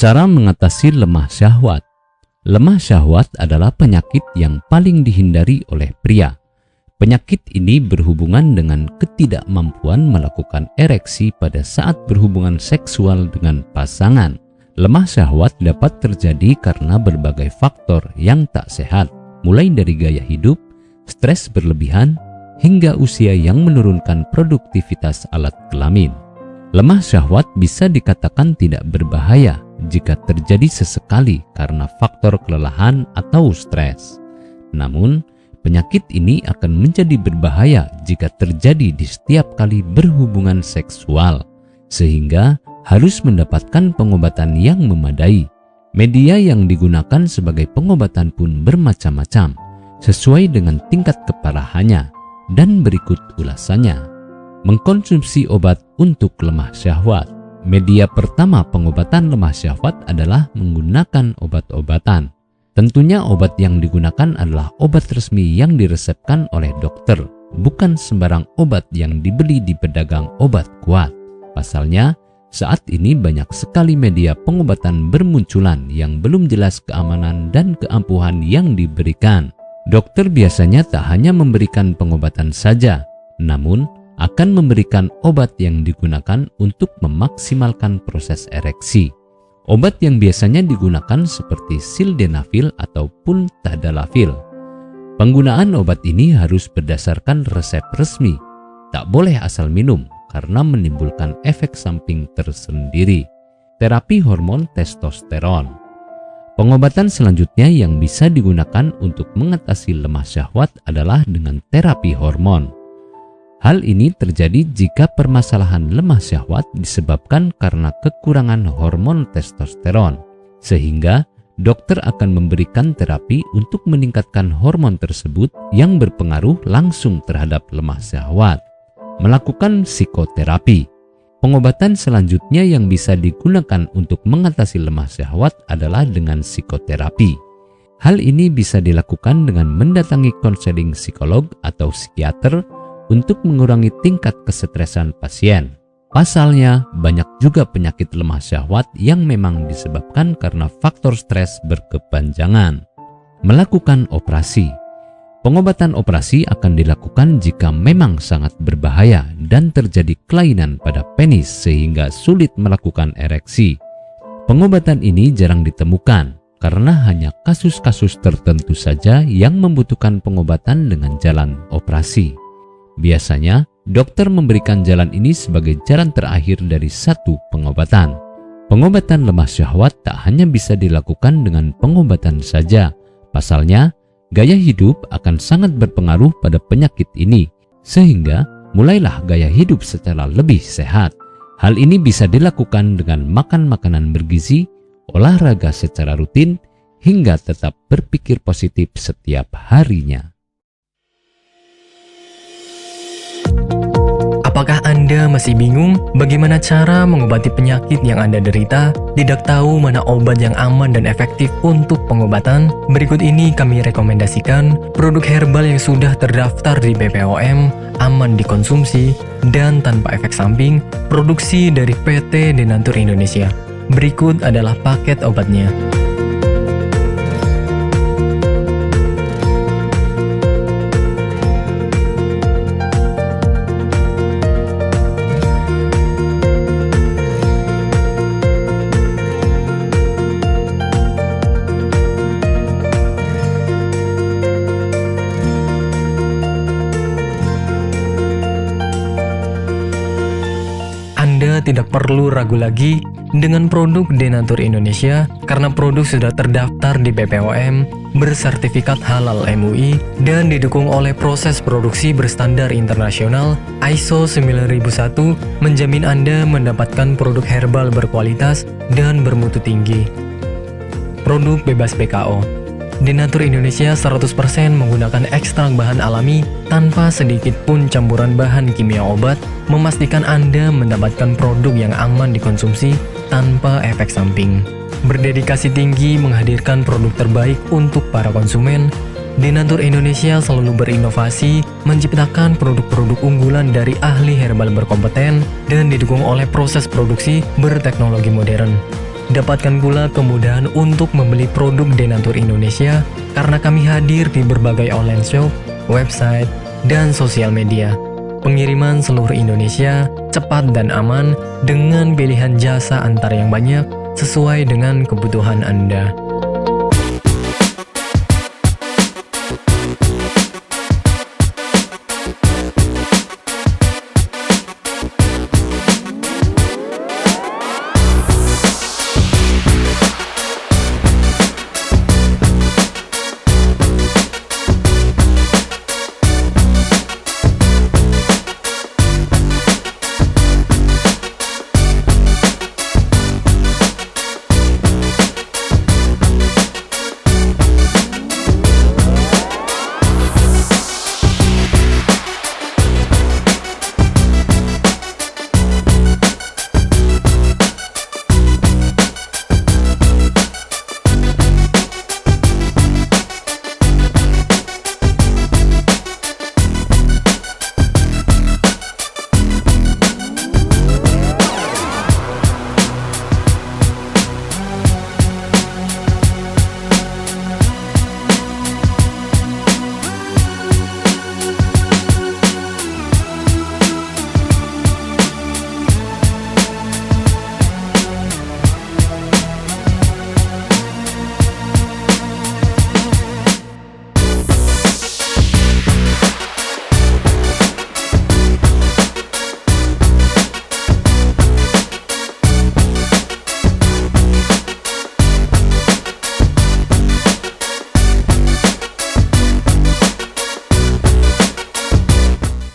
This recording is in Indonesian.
Cara mengatasi lemah syahwat. Lemah syahwat adalah penyakit yang paling dihindari oleh pria. Penyakit ini berhubungan dengan ketidakmampuan melakukan ereksi pada saat berhubungan seksual dengan pasangan. Lemah syahwat dapat terjadi karena berbagai faktor yang tak sehat, mulai dari gaya hidup, stres berlebihan, hingga usia yang menurunkan produktivitas alat kelamin. Lemah syahwat bisa dikatakan tidak berbahaya jika terjadi sesekali karena faktor kelelahan atau stres. Namun, penyakit ini akan menjadi berbahaya jika terjadi di setiap kali berhubungan seksual, sehingga harus mendapatkan pengobatan yang memadai. Media yang digunakan sebagai pengobatan pun bermacam-macam, sesuai dengan tingkat keparahannya, dan berikut ulasannya. Mengkonsumsi obat untuk lemah syahwat. Media pertama pengobatan lemah syahwat adalah menggunakan obat-obatan. Tentunya obat yang digunakan adalah obat resmi yang diresepkan oleh dokter, bukan sembarang obat yang dibeli di pedagang obat kuat. Pasalnya, saat ini banyak sekali media pengobatan bermunculan yang belum jelas keamanan dan keampuhan yang diberikan. Dokter biasanya tak hanya memberikan pengobatan saja, namun akan memberikan obat yang digunakan untuk memaksimalkan proses ereksi. Obat yang biasanya digunakan seperti sildenafil ataupun tadalafil. Penggunaan obat ini harus berdasarkan resep resmi, tak boleh asal minum karena menimbulkan efek samping tersendiri. Terapi hormon testosteron. Pengobatan selanjutnya yang bisa digunakan untuk mengatasi lemah syahwat adalah dengan terapi hormon. Hal ini terjadi jika permasalahan lemah syahwat disebabkan karena kekurangan hormon testosteron, sehingga dokter akan memberikan terapi untuk meningkatkan hormon tersebut yang berpengaruh langsung terhadap lemah syahwat. Melakukan psikoterapi. Pengobatan selanjutnya yang bisa digunakan untuk mengatasi lemah syahwat adalah dengan psikoterapi. Hal ini bisa dilakukan dengan mendatangi konseling psikolog atau psikiater untuk mengurangi tingkat kesetresan pasien. Pasalnya, banyak juga penyakit lemah syahwat yang memang disebabkan karena faktor stres berkepanjangan. Melakukan operasi. Pengobatan operasi akan dilakukan jika memang sangat berbahaya dan terjadi kelainan pada penis sehingga sulit melakukan ereksi. Pengobatan ini jarang ditemukan karena hanya kasus-kasus tertentu saja yang membutuhkan pengobatan dengan jalan operasi. Biasanya, dokter memberikan jalan ini sebagai jalan terakhir dari satu pengobatan. Pengobatan lemah syahwat tak hanya bisa dilakukan dengan pengobatan saja. Pasalnya, gaya hidup akan sangat berpengaruh pada penyakit ini, sehingga mulailah gaya hidup secara lebih sehat. Hal ini bisa dilakukan dengan makan makanan bergizi, olahraga secara rutin, hingga tetap berpikir positif setiap harinya. Apakah Anda masih bingung bagaimana cara mengobati penyakit yang Anda derita? Tidak tahu mana obat yang aman dan efektif untuk pengobatan? Berikut ini kami rekomendasikan produk herbal yang sudah terdaftar di BPOM, aman dikonsumsi, dan tanpa efek samping, produksi dari PT Denatur Indonesia. Berikut adalah paket obatnya. Anda tidak perlu ragu lagi dengan produk Denatur Indonesia karena produk sudah terdaftar di BPOM, bersertifikat halal MUI, dan didukung oleh proses produksi berstandar internasional ISO 9001, menjamin Anda mendapatkan produk herbal berkualitas dan bermutu tinggi. Produk bebas PKO. Denatur Indonesia 100% menggunakan ekstrak bahan alami tanpa sedikit pun campuran bahan kimia obat, memastikan Anda mendapatkan produk yang aman dikonsumsi tanpa efek samping. Berdedikasi tinggi menghadirkan produk terbaik untuk para konsumen, Denatur Indonesia selalu berinovasi, menciptakan produk-produk unggulan dari ahli herbal berkompeten dan didukung oleh proses produksi berteknologi modern. Dapatkan pula kemudahan untuk membeli produk Denatur Indonesia karena kami hadir di berbagai online shop, website, dan sosial media. Pengiriman seluruh Indonesia cepat dan aman dengan pilihan jasa antar yang banyak sesuai dengan kebutuhan Anda.